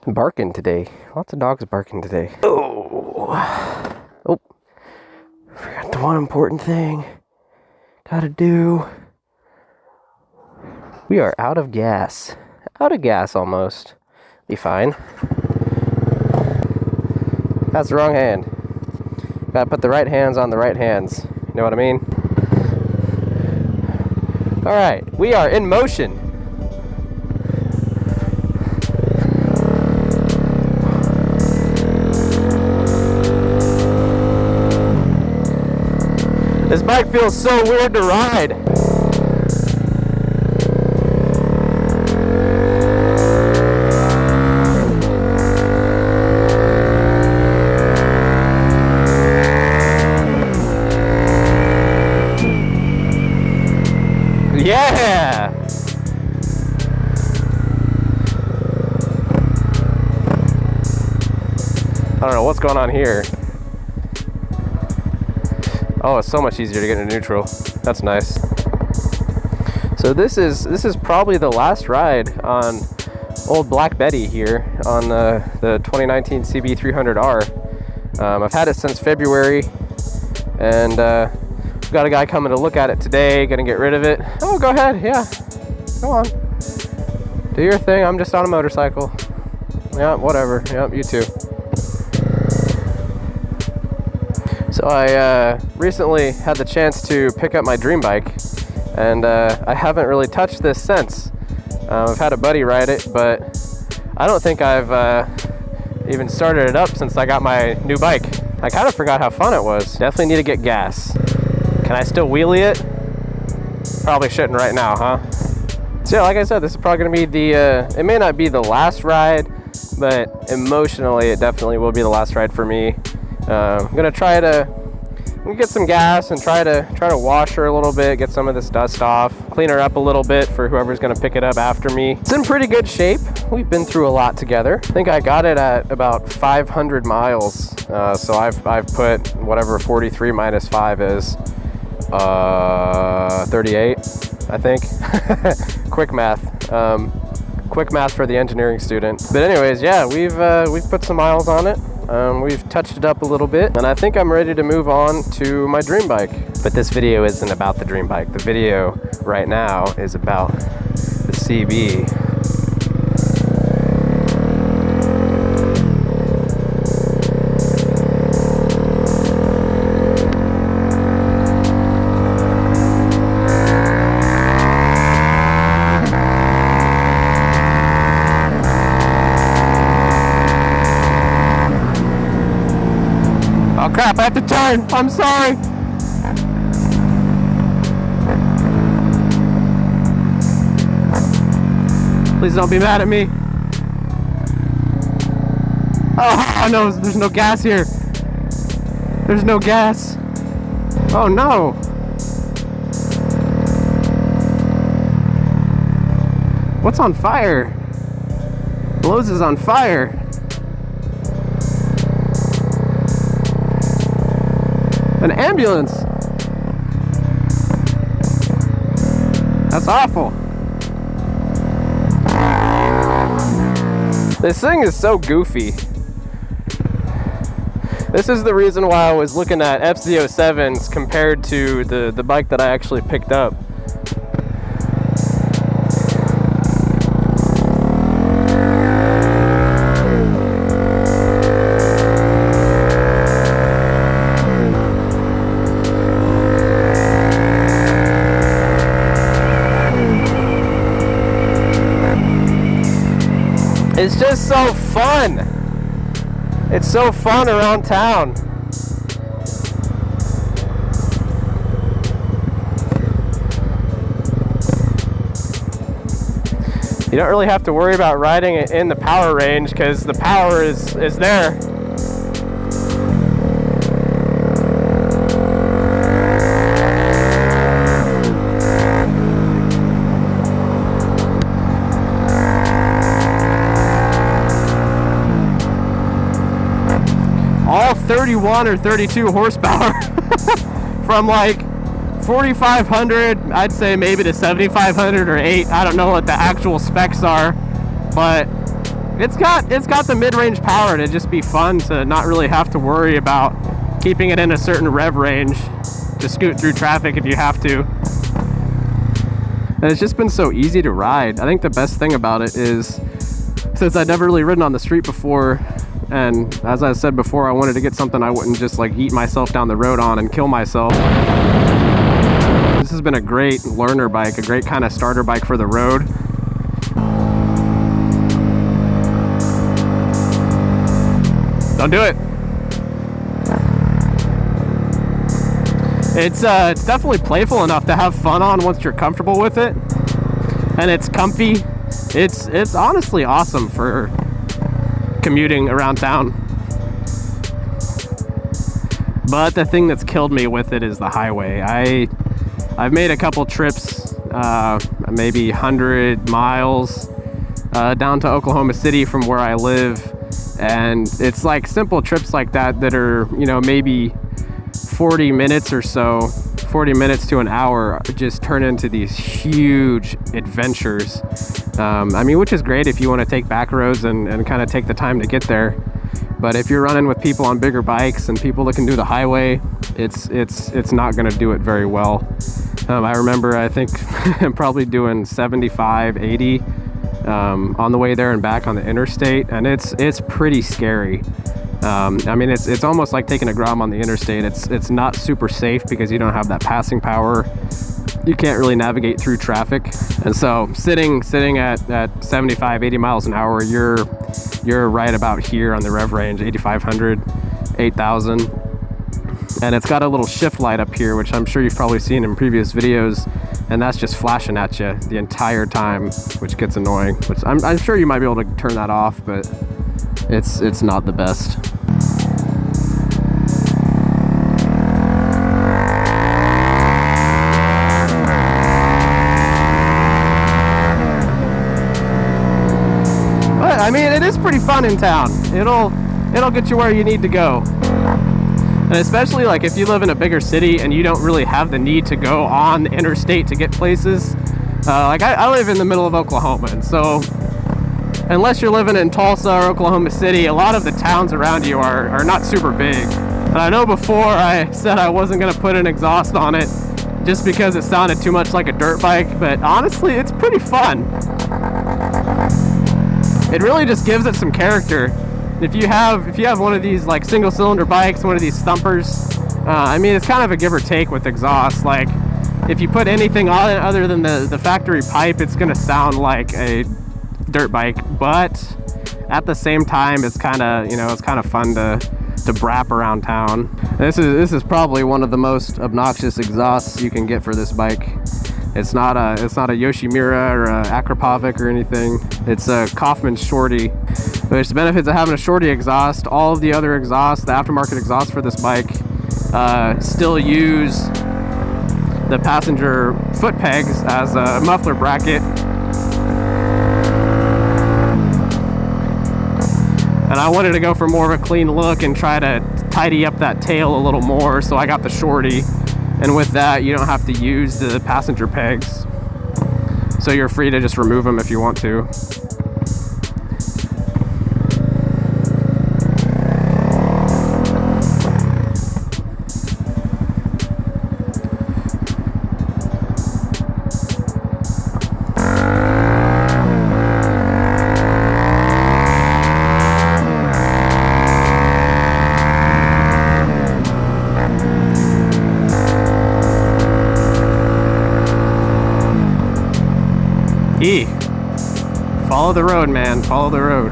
Barking today. Lots of dogs barking today. Oh, forgot the one important thing. Gotta do. We are out of gas. Out of gas almost. Be fine. That's the wrong hand. Gotta put the right hands on the right hands. You know what I mean? Alright, we are in motion. This bike feels so weird to ride. Yeah! I don't know what's going on here. Oh, it's so much easier to get into neutral. That's nice. So this is probably the last ride on old Black Betty here on the 2019 CB300R. I've had it since February, and we've got a guy coming to look at it today, gonna get rid of it. Oh, go ahead, yeah, go on. Do your thing, I'm just on a motorcycle. Yeah, whatever, yep, you too. So I recently had the chance to pick up my dream bike, and I haven't really touched this since. I've had a buddy ride it, but I don't think I've even started it up since I got my new bike. I kind of forgot how fun it was. Definitely need to get gas. Can I still wheelie it? Probably shouldn't right now, huh? So yeah, like I said, this is probably gonna be the, it may not be the last ride, but emotionally it definitely will be the last ride for me. I'm gonna try to get some gas and try to wash her a little bit, get some of this dust off, clean her up a little bit for whoever's gonna pick it up after me. It's in pretty good shape. We've been through a lot together. I think I got it at about 500 miles. So I've put whatever 43 minus 5 is, 38, I think. Quick math. Quick math for the engineering student. But anyways, yeah, we've put some miles on it. We've touched it up a little bit, and I think I'm ready to move on to my dream bike. But this video isn't about the dream bike. The video right now is about the CB. Oh crap, I have to turn. I'm sorry. Please don't be mad at me. Oh no, there's no gas here. There's no gas. Oh no. What's on fire? Lowe's is on fire. An ambulance. That's awful. This thing is so goofy. This is the reason why I was looking at FZ07s compared to the bike that I actually picked up. It's just so fun. It's so fun around town. You don't really have to worry about riding it in the power range because the power is there. All 31 or 32 horsepower from like 4,500, I'd say maybe to 7,500 or 8. I don't know what the actual specs are, but It's got the mid-range power to just be fun to not really have to worry about keeping it in a certain rev range to scoot through traffic if you have to. And it's just been so easy to ride. I think the best thing about it is, since I'd never really ridden on the street before, and as I said before, I wanted to get something I wouldn't just like eat myself down the road on and kill myself. This has been a great learner bike, a great kind of starter bike for the road. Don't do it. It's definitely playful enough to have fun on once you're comfortable with it, and it's comfy. It's honestly awesome for commuting around town. But the thing that's killed me with it is the highway. I've made a couple trips, maybe 100 miles down to Oklahoma City from where I live, and it's like simple trips like that that are, you know, maybe 40 minutes or so, 40 minutes to an hour, just turn into these huge adventures. I mean, which is great if you want to take back roads and kind of take the time to get there. But if you're running with people on bigger bikes and people that can do the highway, it's not going to do it very well. I remember, I think I'm probably doing 75, 80 on the way there and back on the interstate, and it's pretty scary. I mean, it's almost like taking a Grom on the interstate. It's not super safe because you don't have that passing power. You can't really navigate through traffic. And so sitting at 75, 80 miles an hour, you're right about here on the rev range, 8,500, 8,000. And it's got a little shift light up here, which I'm sure you've probably seen in previous videos, and that's just flashing at you the entire time, which gets annoying. Which I'm sure you might be able to turn that off, but it's not the best. But I mean, it is pretty fun in town. It'll get you where you need to go. And especially like if you live in a bigger city and you don't really have the need to go on the interstate to get places. Like I live in the middle of Oklahoma, and so unless you're living in Tulsa or Oklahoma City, a lot of the towns around you are not super big. And I know before I said I wasn't going to put an exhaust on it just because it sounded too much like a dirt bike, but honestly, it's pretty fun. It really just gives it some character. If you have one of these like single cylinder bikes, one of these thumpers, I mean, it's kind of a give or take with exhaust. Like if you put anything on it other than the factory pipe, it's going to sound like a dirt bike, but at the same time, it's kind of fun to brap around town. This is probably one of the most obnoxious exhausts you can get for this bike. It's not a Yoshimura or a Akrapovic or anything. It's a Kaufman Shorty. Which the benefits of having a Shorty exhaust, all of the other exhausts, the aftermarket exhausts for this bike, still use the passenger foot pegs as a muffler bracket. And I wanted to go for more of a clean look and try to tidy up that tail a little more, so I got the Shorty. And with that, you don't have to use the passenger pegs. So you're free to just remove them if you want to. Follow the road, man. Follow the road.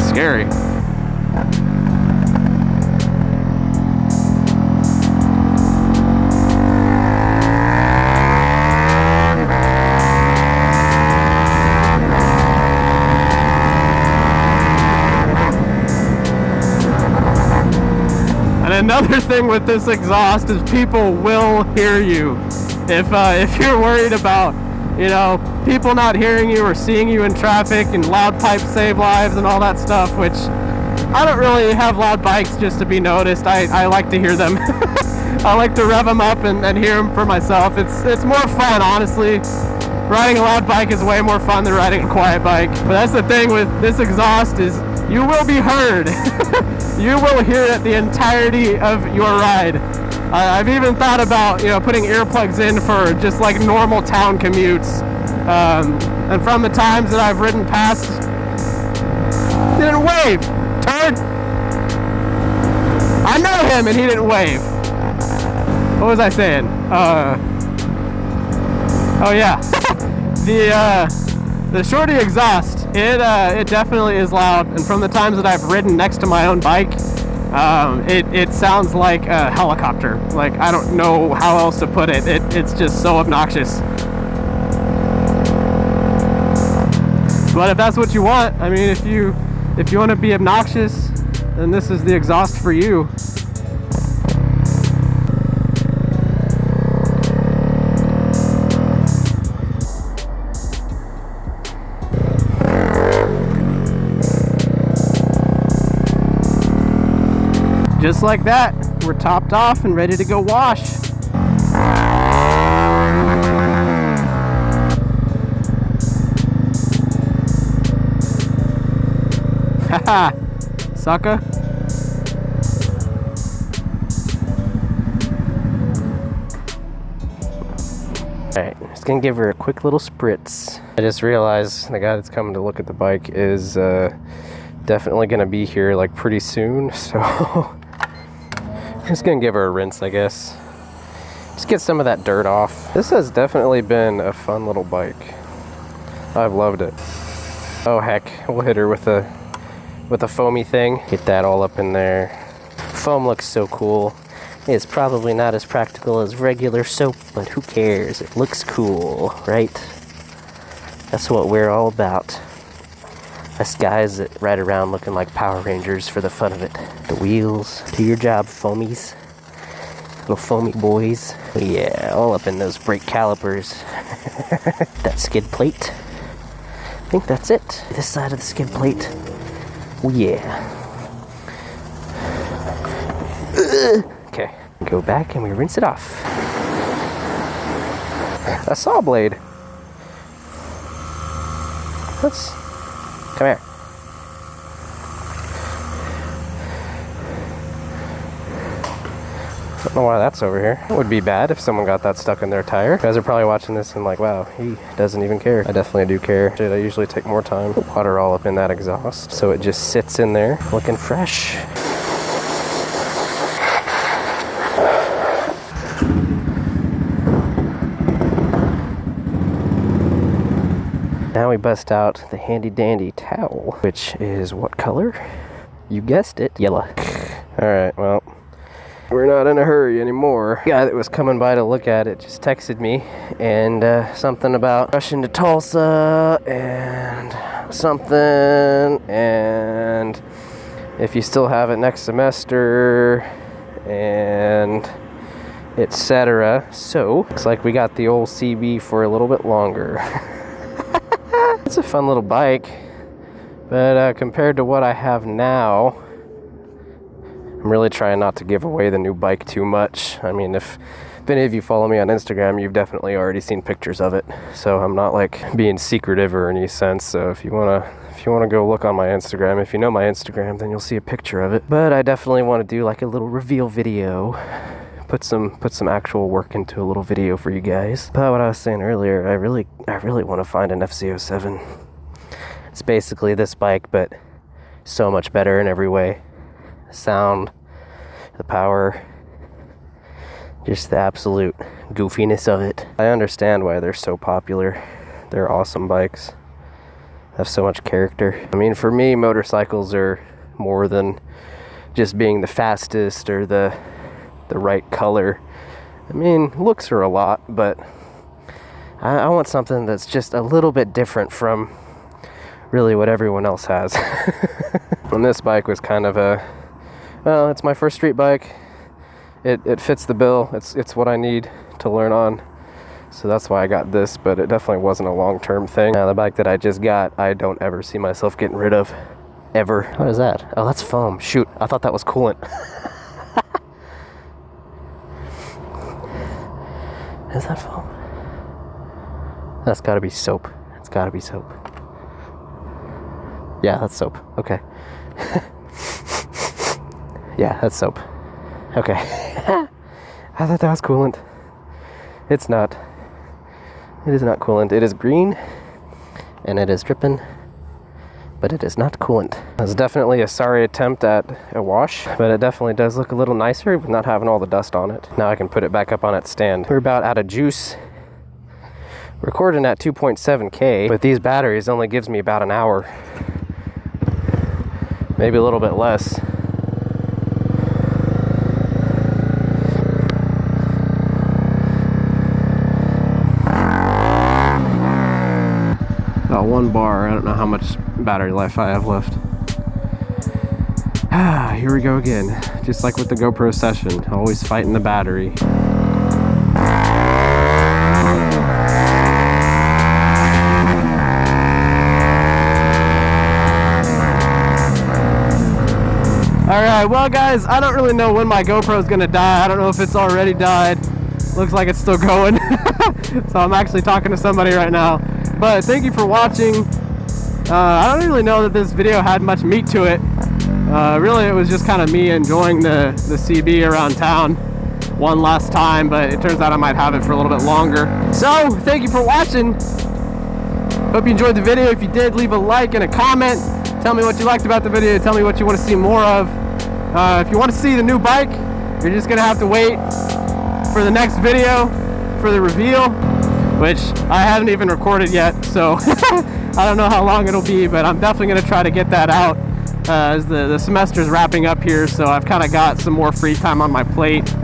Scary. Another thing with this exhaust is people will hear you. If you're worried about, you know, people not hearing you or seeing you in traffic, and loud pipes save lives and all that stuff, which I don't really have loud bikes just to be noticed. I like to hear them. I like to rev them up and hear them for myself. It's more fun, honestly. Riding a loud bike is way more fun than riding a quiet bike. But that's the thing with this exhaust is you will be heard. You will hear it the entirety of your ride. I've even thought about, you know, putting earplugs in for just like normal town commutes. And from the times that I've ridden past, didn't wave. Turd. I know him and he didn't wave. What was I saying? Oh yeah. The Shorty exhaust, it definitely is loud, and from the times that I've ridden next to my own bike, it sounds like a helicopter. Like, I don't know how else to put it. It's just so obnoxious. But if that's what you want, I mean, if you want to be obnoxious, then this is the exhaust for you. Just like that, we're topped off and ready to go wash. Haha, sucker. Alright, just gonna give her a quick little spritz. I just realized the guy that's coming to look at the bike is definitely gonna be here like pretty soon, so I'm just gonna give her a rinse, I guess. Just get some of that dirt off. This has definitely been a fun little bike. I've loved it. Oh heck, we'll hit her with a foamy thing. Get that all up in there. Foam looks so cool. It's probably not as practical as regular soap, but who cares? It looks cool, right? That's what we're all about. Us guys that ride around looking like Power Rangers for the fun of it. The wheels, do your job, foamies. Little foamy boys. Yeah, all up in those brake calipers. That skid plate. I think that's it. This side of the skid plate. Oh yeah. Okay, go back and we rinse it off. A saw blade. Come here. I don't know why that's over here. It would be bad if someone got that stuck in their tire. You guys are probably watching this and like, wow, he doesn't even care. I definitely do care. I usually take more time. Put water all up in that exhaust so it just sits in there looking fresh. Now we bust out the handy dandy towel, which is what color? You guessed it, yellow. All right, well, we're not in a hurry anymore. The guy that was coming by to look at it just texted me and something about rushing to Tulsa and something, and if you still have it next semester and etc. So looks like we got the old CB for a little bit longer. It's a fun little bike, but compared to what I have now, I'm really trying not to give away the new bike too much. I mean, if any of you follow me on Instagram, you've definitely already seen pictures of it. So I'm not like being secretive or any sense. So if you wanna go look on my Instagram, if you know my Instagram, then you'll see a picture of it. But I definitely want to do like a little reveal video. Put some actual work into a little video for you guys. But what I was saying earlier, I really want to find an FC07. It's basically this bike, but so much better in every way. The sound, the power, just the absolute goofiness of it. I understand why they're so popular. They're awesome bikes. Have so much character. I mean, for me, motorcycles are more than just being the fastest or the right color. I mean, looks are a lot, but I want something that's just a little bit different from really what everyone else has. And this bike was kind of well, it's my first street bike. It fits the bill. It's what I need to learn on. So that's why I got this, but it definitely wasn't a long-term thing. Now, the bike that I just got, I don't ever see myself getting rid of. Ever. What is that? Oh, that's foam. Shoot, I thought that was coolant. Is that foam? That's gotta be soap. It's gotta be soap. Yeah, that's soap. Okay. Yeah, that's soap. Okay. I thought that was coolant. It's not. It is not coolant. It is green and it is dripping, but it is not coolant. It's definitely a sorry attempt at a wash, but it definitely does look a little nicer with not having all the dust on it. Now I can put it back up on its stand. We're about out of juice. Recording at 2.7K, but these batteries only gives me about an hour. Maybe a little bit less. About 1 bar. I don't know how much battery life I have left. Here we go again. Just like with the GoPro session, always fighting the battery. Alright, well guys, I don't really know when my GoPro is going to die. I don't know if it's already died. Looks like it's still going. So I'm actually talking to somebody right now. But thank you for watching. I don't really know that this video had much meat to it. Really, it was just kind of me enjoying the CB around town one last time, but it turns out I might have it for a little bit longer. So, thank you for watching. Hope you enjoyed the video. If you did, leave a like and a comment. Tell me what you liked about the video. Tell me what you want to see more of. If you want to see the new bike, you're just going to have to wait for the next video for the reveal, which I haven't even recorded yet, so I don't know how long it'll be, but I'm definitely going to try to get that out as the semester's wrapping up here, so I've kind of got some more free time on my plate.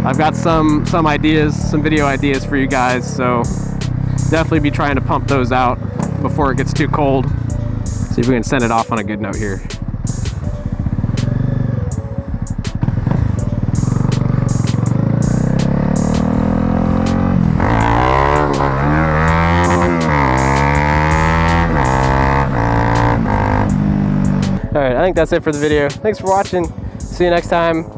I've got some ideas, some video ideas for you guys, so definitely be trying to pump those out before it gets too cold. See if we can send it off on a good note here. Alright, I think that's it for the video. Thanks for watching. See you next time.